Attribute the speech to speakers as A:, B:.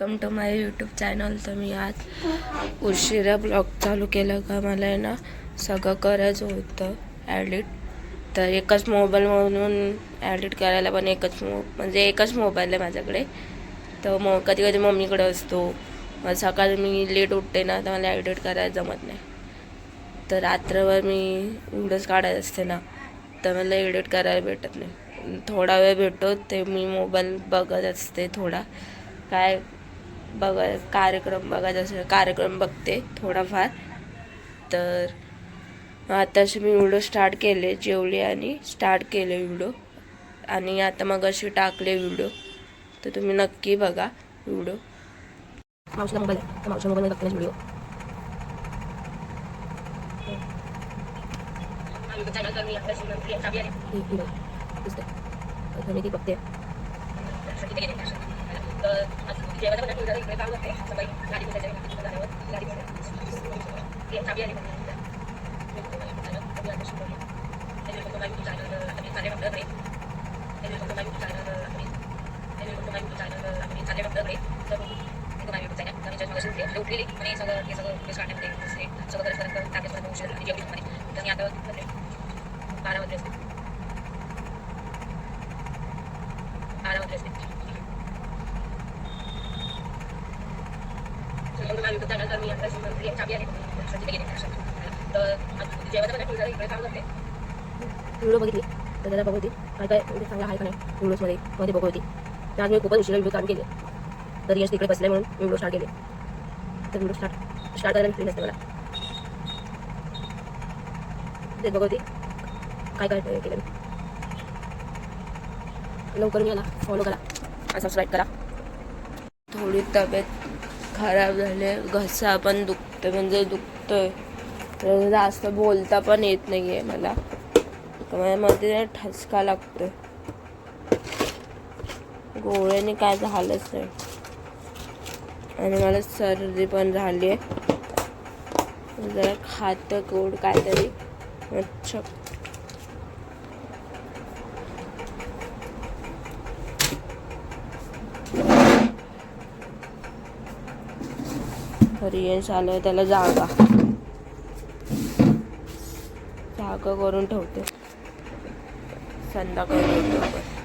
A: Welcome to my YouTube channel. तर मी आज उशिरा ब्लॉग चालू केला का मला आहे ना सगळं करायचं होतं ॲडिट. तर एकच मोबाईल म्हणून ॲडिट करायला पण एकच मोबाईल आहे माझ्याकडे. तर कधी कधी मम्मीकडे असतो. सकाळी मी लेट उठते ना तर मला ॲडिट करायला जमत नाही. तर रात्रभर मी व्हिडिओज काढत असते ना तर मला एडिट करायला भेटत नाही. थोडा वेळ भेटतो ते मी मोबाईल बघत असते. थोडा काय कार्यक्रम बघायचा असेल कार्यक्रम बघते थोडाफार. तर आताशी मी व्हिडिओ स्टार्ट केले, जेवले आणि स्टार्ट केले व्हिडिओ. आणि आता मग अशी टाकले व्हिडिओ. तर तुम्ही नक्की बघा व्हिडिओ. मावशीला मोबाईल आहे तर मावशीला मोबाईलमध्ये बघते व्हिडिओ. मी ती बघते. व्हिडिओ बघितली तर त्याला बघवती काय काय चांगला आहे का नाही व्हिडिओजमध्ये बघवती. तर आज मी खूपच उशिरा व्हिडिओ चालू केले. तर यश तिकडे बसले म्हणून व्हिडिओ स्टार्ट केले. तर व्हिडिओ स्टार्ट करायला फ्री नसते मला. ते बघवती काय काय केलं. लवकर मी याला फॉलो करा आणि सबस्क्राईब करा. थोडी तब्येत खराब झाली, घसा पण दुखतोय. तर जास्त बोलता पण येत नाही आहे मला. माझ्यामध्ये ठसका लागतोय. गोळ्याने काय झालंच नाही. आणि मला सर्दी पण झाली आहे. जरा खातं गोड काहीतरी. अच्छा रियन्स आलं त्याला जागा करून ठेवते. संध्याकाळी